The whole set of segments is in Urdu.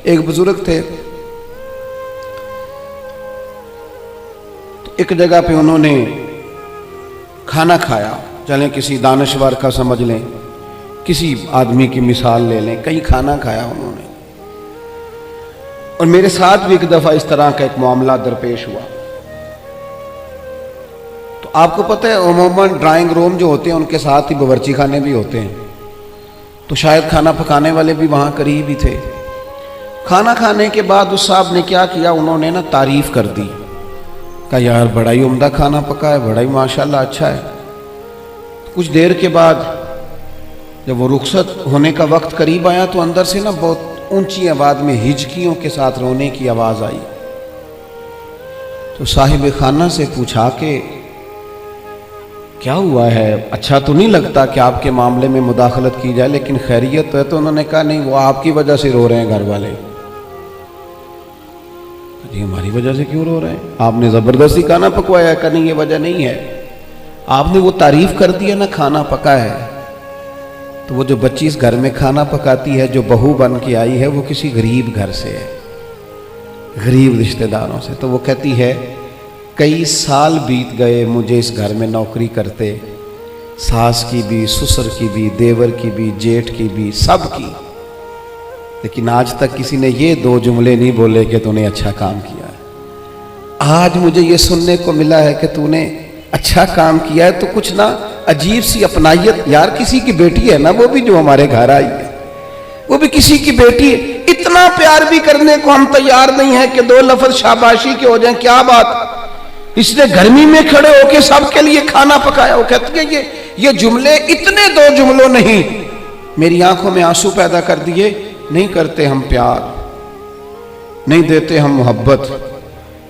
ایک بزرگ تھے، تو ایک جگہ پہ انہوں نے کھانا کھایا، چلیں کسی دانشور کا سمجھ لیں، کسی آدمی کی مثال لے لیں، کہیں کھانا کھایا انہوں نے، اور میرے ساتھ بھی ایک دفعہ اس طرح کا ایک معاملہ درپیش ہوا۔ تو آپ کو پتہ ہے عموماً ڈرائنگ روم جو ہوتے ہیں ان کے ساتھ ہی باورچی خانے بھی ہوتے ہیں، تو شاید کھانا پکانے والے بھی وہاں قریب ہی تھے۔ کھانا کھانے کے بعد اس صاحب نے کیا کیا، انہوں نے تعریف کر دی، کہا یار بڑا ہی عمدہ کھانا پکا ہے، بڑا ہی ماشاءاللہ اچھا ہے۔ کچھ دیر کے بعد جب وہ رخصت ہونے کا وقت قریب آیا تو اندر سے بہت اونچی آواز میں ہچکیوں کے ساتھ رونے کی آواز آئی۔ تو صاحب خانہ سے پوچھا کہ کیا ہوا ہے، اچھا تو نہیں لگتا کہ آپ کے معاملے میں مداخلت کی جائے، لیکن خیریت تو ہے؟ تو انہوں نے کہا نہیں، وہ آپ کی وجہ سے رو رہے ہیں گھر والے۔ جی ہماری وجہ سے کیوں رو رہے ہیں؟ آپ نے زبردستی کھانا پکوایا ہے؟ کہ نہیں یہ وجہ نہیں ہے، آپ نے وہ تعریف کر دی ہے کھانا پکا ہے۔ تو وہ جو بچی اس گھر میں کھانا پکاتی ہے، جو بہو بن کے آئی ہے، وہ کسی غریب گھر سے ہے، غریب رشتہ داروں سے۔ تو وہ کہتی ہے کئی سال بیت گئے مجھے اس گھر میں نوکری کرتے، ساس کی بھی، سسر کی بھی، دیور کی بھی، جیٹھ کی بھی، سب کی، لیکن آج تک کسی نے یہ دو جملے نہیں بولے کہ تو نے اچھا کام کیا ہے۔ آج مجھے یہ سننے کو ملا ہے کہ تو نے اچھا کام کیا ہے، تو کچھ عجیب سی اپنائیت، یار کسی کی بیٹی ہے وہ بھی جو ہمارے گھر آئی ہے، وہ بھی کسی کی بیٹی ہے، اتنا پیار بھی کرنے کو ہم تیار نہیں ہیں کہ دو لفظ شاباشی کے ہو جائیں، کیا بات، اس نے گرمی میں کھڑے ہو کے سب کے لیے کھانا پکایا۔ وہ کہتے ہیں یہ جملے اتنے دو جملوں نہیں، میری آنکھوں میں آنسو پیدا کر دیے۔ نہیں کرتے ہم پیار، نہیں دیتے ہم محبت،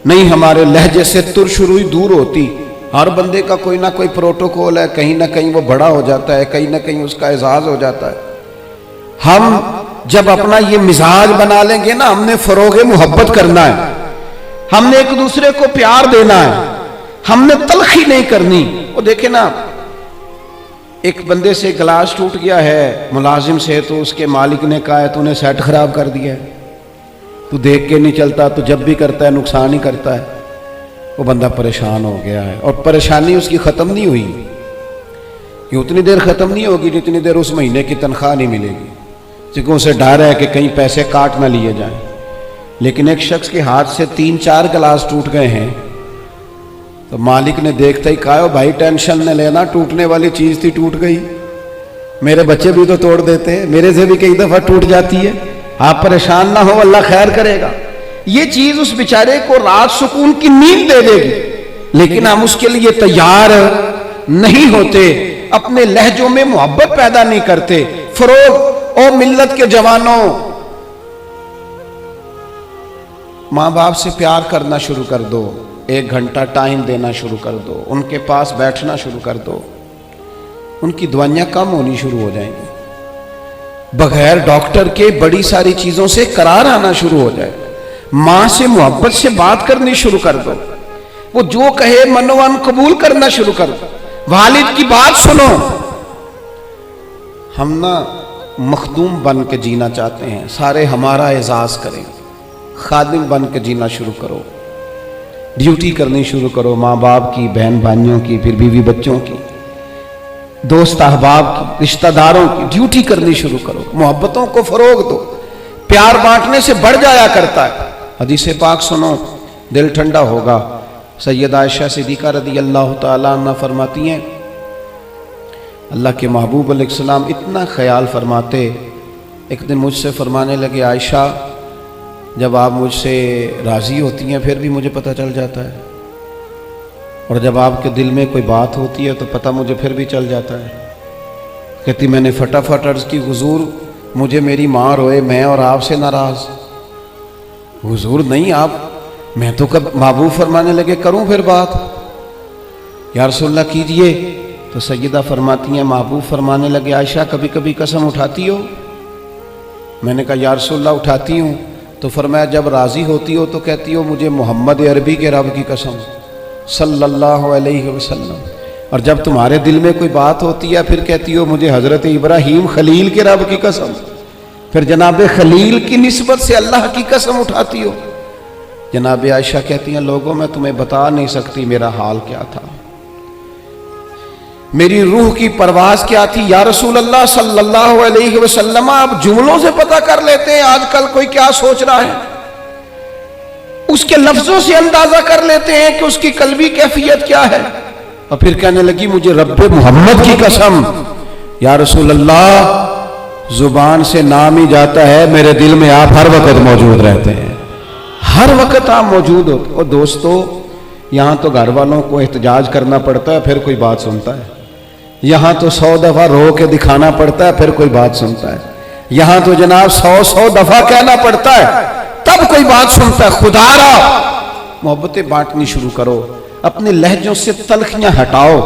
نہیں ہمارے لہجے سے ترش روئی دور ہوتی۔ ہر بندے کا کوئی نہ کوئی پروٹوکول ہے، کہیں نہ کہیں وہ بڑا ہو جاتا ہے، کہیں نہ کہیں اس کا اعزاز ہو جاتا ہے۔ ہم جب اپنا یہ مزاج بنا لیں گے ہم نے فروغ محبت کرنا ہے، ہم نے ایک دوسرے کو پیار دینا ہے، ہم نے تلخی نہیں کرنی۔ وہ دیکھیں ایک بندے سے گلاس ٹوٹ گیا ہے ملازم سے، تو اس کے مالک نے کہا ہے تو نے سیٹ خراب کر دیا ہے، تو دیکھ کے نہیں چلتا، تو جب بھی کرتا ہے نقصان ہی کرتا ہے۔ وہ بندہ پریشان ہو گیا ہے، اور پریشانی اس کی ختم نہیں ہوئی، یہ اتنی دیر ختم نہیں ہوگی جتنی دیر اس مہینے کی تنخواہ نہیں ملے گی، کیونکہ اسے ڈر ہے کہ کہیں پیسے کاٹ نہ لیے جائیں۔ لیکن ایک شخص کے ہاتھ سے 3-4 گلاس ٹوٹ گئے ہیں، تو مالک نے دیکھتا ہی کہا بھائی ٹینشن نہ لینا، ٹوٹنے والی چیز تھی ٹوٹ گئی، میرے بچے بھی تو توڑ دیتے ہیں، میرے سے بھی کئی دفعہ ٹوٹ جاتی ہے، آپ پریشان نہ ہو، اللہ خیر کرے گا۔ یہ چیز اس بیچارے کو رات سکون کی نیند دے دے گی، لیکن ہم اس کے لیے تیار نہیں ہوتے، اپنے لہجوں میں محبت پیدا نہیں کرتے۔ فروغ او ملت کے جوانوں، ماں باپ سے پیار کرنا شروع کر دو، 1 گھنٹہ ٹائم دینا شروع کر دو، ان کے پاس بیٹھنا شروع کر دو، ان کی دوائیاں کم ہونی شروع ہو جائیں گی، بغیر ڈاکٹر کے بڑی ساری چیزوں سے قرار آنا شروع ہو جائے۔ ماں سے محبت سے بات کرنی شروع کر دو، وہ جو کہے منوان قبول کرنا شروع کر دو، والد کی بات سنو۔ ہم مخدوم بن کے جینا چاہتے ہیں، سارے ہمارا اعزاز کریں، خادم بن کے جینا شروع کرو، ڈیوٹی کرنی شروع کرو، ماں باپ کی، بہن بھائیوں کی، پھر بیوی بچوں کی، دوست احباب کی، رشتہ داروں کی ڈیوٹی کرنی شروع کرو، محبتوں کو فروغ دو، پیار بانٹنے سے بڑھ جایا کرتا ہے۔ حدیث پاک سنو، دل ٹھنڈا ہوگا۔ سیدہ عائشہ صدیقہ رضی اللہ تعالیٰ عنہ فرماتی ہیں، اللہ کے محبوب علیہ السلام اتنا خیال فرماتے، ایک دن مجھ سے فرمانے لگے عائشہ جب آپ مجھ سے راضی ہوتی ہیں پھر بھی مجھے پتہ چل جاتا ہے، اور جب آپ کے دل میں کوئی بات ہوتی ہے تو پتہ مجھے پھر بھی چل جاتا ہے۔ کہتی میں نے فٹافٹ عرض کی حضور مجھے میری ماں روئے میں اور آپ سے ناراض؟ حضور نہیں آپ، میں تو کب محبوب فرمانے لگے کروں پھر بات، یا رسول اللہ کیجئے۔ تو سیدہ فرماتی ہیں محبوب فرمانے لگے عائشہ کبھی کبھی قسم اٹھاتی ہو؟ میں نے کہا یا رسول اللہ اٹھاتی ہوں۔ تو فرمایا جب راضی ہوتی ہو تو کہتی ہو مجھے محمد عربی کے رب کی قسم صلی اللہ علیہ وسلم، اور جب تمہارے دل میں کوئی بات ہوتی ہے پھر کہتی ہو مجھے حضرت ابراہیم خلیل کے رب کی قسم۔ پھر جناب خلیل کی نسبت سے اللہ کی قسم اٹھاتی ہو۔ جناب عائشہ کہتی ہیں لوگوں میں تمہیں بتا نہیں سکتی میرا حال کیا تھا، میری روح کی پرواز کیا تھی۔ یا رسول اللہ صلی اللہ علیہ وسلم، آپ جملوں سے پتہ کر لیتے ہیں آج کل کوئی کیا سوچ رہا ہے، اس کے لفظوں سے اندازہ کر لیتے ہیں کہ اس کی قلبی کیفیت کیا ہے۔ اور پھر کہنے لگی مجھے رب محمد کی قسم یا رسول اللہ، زبان سے نام ہی جاتا ہے، میرے دل میں آپ ہر وقت موجود رہتے ہیں، ہر وقت آپ موجود ہوتے۔ اور دوستو یہاں تو گھر والوں کو احتجاج کرنا پڑتا ہے پھر کوئی بات سنتا ہے، یہاں تو 100 دفعہ رو کے دکھانا پڑتا ہے پھر کوئی بات سنتا ہے، یہاں تو جناب 100 دفعہ کہنا پڑتا ہے تب کوئی بات سنتا ہے۔ خدا را محبتیں بانٹنی شروع کرو، اپنے لہجوں سے تلخیاں ہٹاؤ،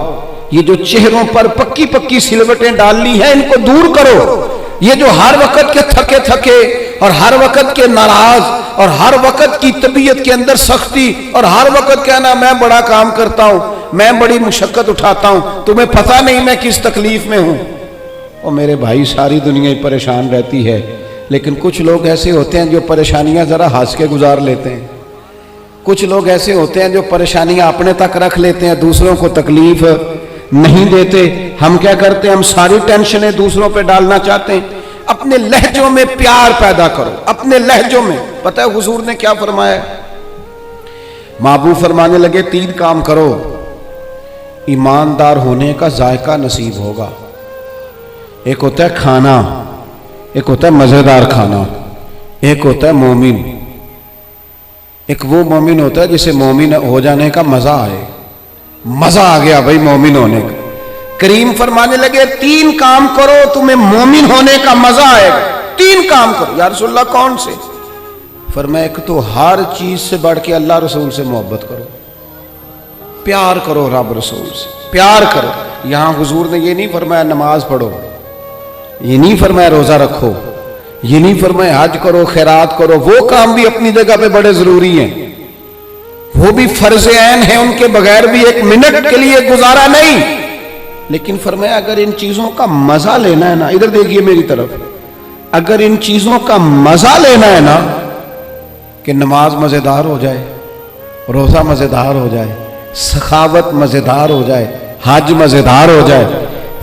یہ جو چہروں پر پکی پکی سلوٹیں ڈالنی ہیں ان کو دور کرو، یہ جو ہر وقت کے تھکے تھکے اور ہر وقت کے ناراض اور ہر وقت کی طبیعت کے اندر سختی اور ہر وقت کہنا میں بڑا کام کرتا ہوں، میں بڑی مشقت اٹھاتا ہوں، تمہیں پتہ نہیں میں کس تکلیف میں ہوں۔ اور میرے بھائی ساری دنیا ہی پریشان رہتی ہے، لیکن کچھ لوگ ایسے ہوتے ہیں جو پریشانیاں ذرا ہنس کے گزار لیتے ہیں، کچھ لوگ ایسے ہوتے ہیں جو پریشانیاں اپنے تک رکھ لیتے ہیں، دوسروں کو تکلیف نہیں دیتے۔ ہم کیا کرتے ہیں، ہم ساری ٹینشنیں دوسروں پہ ڈالنا چاہتے ہیں۔ اپنے لہجوں میں پیار پیدا کرو، اپنے لہجوں میں۔ پتہ ہے حضور نے کیا فرمایا؟ محبوب فرمانے لگے 3 کام کرو ایماندار ہونے کا ذائقہ نصیب ہوگا۔ ایک ہوتا ہے کھانا، ایک ہوتا ہے مزیدار کھانا، ایک ہوتا ہے مومن۔ ایک وہ مومن ہوتا ہے جسے مومن ہو جانے کا مزہ آئے، مزہ آ گیا بھائی مومن ہونے کا۔ کریم فرمانے لگے 3 کام کرو تمہیں مومن ہونے کا مزہ آئے گا۔ 3 کام کرو۔ یا رسول اللہ کون سے؟ فرمایا ایک تو ہر چیز سے بڑھ کے اللہ رسول سے محبت کرو، پیار کرو، رب رسول سے پیار کرو۔ یہاں حضور نے یہ نہیں فرمایا نماز پڑھو، یہ نہیں فرمایا روزہ رکھو، یہ نہیں فرمایا حج کرو، خیرات کرو، وہ کام بھی اپنی جگہ پہ بڑے ضروری ہیں، وہ بھی فرض عین ہیں، ان کے بغیر بھی 1 منٹ کے لیے گزارا نہیں۔ لیکن فرمایا اگر ان چیزوں کا مزہ لینا ہے نا، ادھر دیکھیے میری طرف، اگر ان چیزوں کا مزہ لینا ہے نا، کہ نماز مزیدار ہو جائے، روزہ مزیدار ہو جائے، سخاوت مزیدار ہو جائے، حج مزیدار ہو جائے،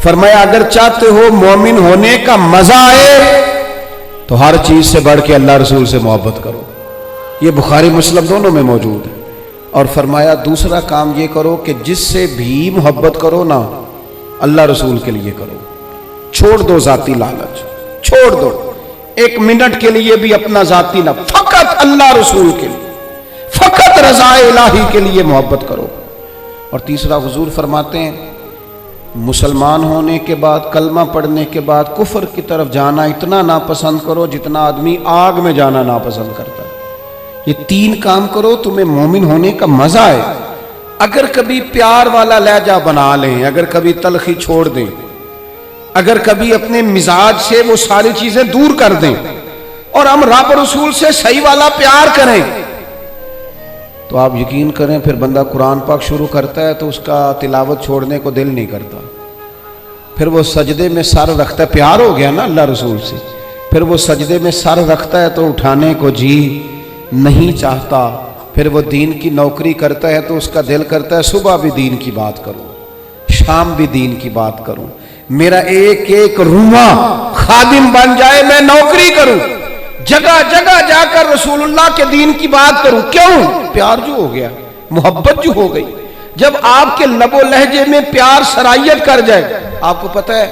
فرمایا اگر چاہتے ہو مومن ہونے کا مزہ آئے تو ہر چیز سے بڑھ کے اللہ رسول سے محبت کرو۔ یہ بخاری مسلم دونوں میں موجود ہے۔ اور فرمایا دوسرا کام یہ کرو کہ جس سے بھی محبت کرو نا، اللہ رسول کے لیے کرو، چھوڑ دو ذاتی لالچ، چھوڑ دو 1 منٹ کے لیے بھی اپنا ذاتی نہ، فقط اللہ رسول کے لیے، فقط رضا الہی کے لیے محبت کرو۔ اور تیسرا حضور فرماتے ہیں مسلمان ہونے کے بعد، کلمہ پڑھنے کے بعد کفر کی طرف جانا اتنا ناپسند کرو جتنا آدمی آگ میں جانا ناپسند کرتا ہے۔ یہ 3 کام کرو تمہیں مومن ہونے کا مزہ آئے۔ اگر کبھی پیار والا لہجہ بنا لیں، اگر کبھی تلخی چھوڑ دیں، اگر کبھی اپنے مزاج سے وہ ساری چیزیں دور کر دیں اور ہم رب رسول سے صحیح والا پیار کریں، تو آپ یقین کریں پھر بندہ قرآن پاک شروع کرتا ہے تو اس کا تلاوت چھوڑنے کو دل نہیں کرتا، پھر وہ سجدے میں سر رکھتا ہے، پیار ہو گیا نا اللہ رسول سے، پھر وہ سجدے میں سر رکھتا ہے تو اٹھانے کو جی نہیں چاہتا، پھر وہ دین کی نوکری کرتا ہے تو اس کا دل کرتا ہے صبح بھی دین کی بات کروں، شام بھی دین کی بات کروں، میرا ایک ایک روما خادم بن جائے، میں نوکری کروں، جگہ جگہ جا کر رسول اللہ کے دین کی بات کروں۔ کیوں؟ پیار جو ہو گیا، محبت جو ہو گئی۔ جب آپ کے لب و لہجے میں پیار سرائیت کر جائے، آپ کو پتہ ہے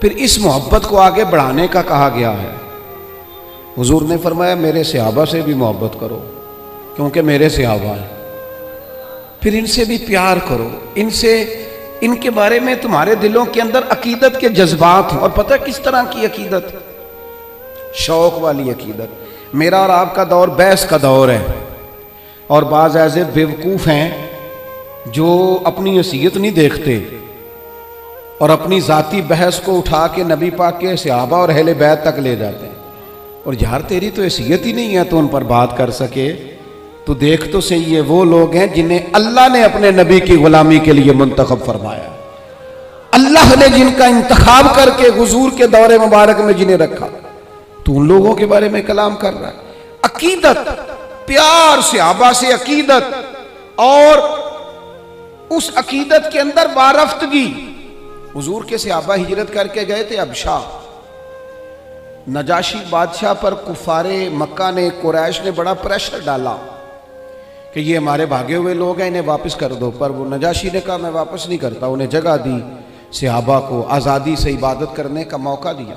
پھر اس محبت کو آگے بڑھانے کا کہا گیا ہے۔ حضور نے فرمایا میرے صحابہ سے بھی محبت کرو کیونکہ میرے صحابہ ہیں، پھر ان سے بھی پیار کرو، ان کے بارے میں تمہارے دلوں کے اندر عقیدت کے جذبات ہوں۔ اور پتہ کس طرح کی عقیدت؟ شوق والی عقیدت۔ میرا اور آپ کا دور بحث کا دور ہے، اور بعض ایسے بیوقوف ہیں جو اپنی حیثیت نہیں دیکھتے اور اپنی ذاتی بحث کو اٹھا کے نبی پاک کے صحابہ اور اہل بیت تک لے جاتے ہیں۔ اور یار تیری تو حیثیت ہی نہیں ہے تو ان پر بات کر سکے، تو دیکھ تو صحیح ہے وہ لوگ ہیں جنہیں اللہ نے اپنے نبی کی غلامی کے لیے منتخب فرمایا، اللہ نے جن کا انتخاب کر کے حضور کے دور مبارک میں جنہیں رکھا۔ تو ان لوگوں کے بارے میں کلام کر رہا ہے. عقیدت، پیار صحابہ سے عقیدت، اور اس عقیدت کے اندر وارفتگی. حضور کے صحابہ ہجرت کر کے گئے تھے حبشہ. نجاشی بادشاہ پر کفار مکہ نے، قریش نے بڑا پریشر ڈالا کہ یہ ہمارے بھاگے ہوئے لوگ ہیں، انہیں واپس کر دو. پر وہ نجاشی نے کہا میں واپس نہیں کرتا. انہیں جگہ دی، صحابہ کو آزادی سے عبادت کرنے کا موقع دیا.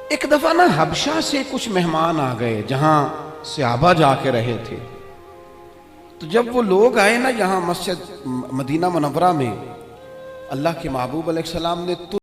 ایک دفعہ نا حبشہ سے کچھ مہمان آ گئے جہاں صحابہ جا کے رہے تھے. تو جب وہ لوگ آئے نا یہاں مسجد مدینہ منورہ میں، اللہ کے محبوب علیہ السلام نے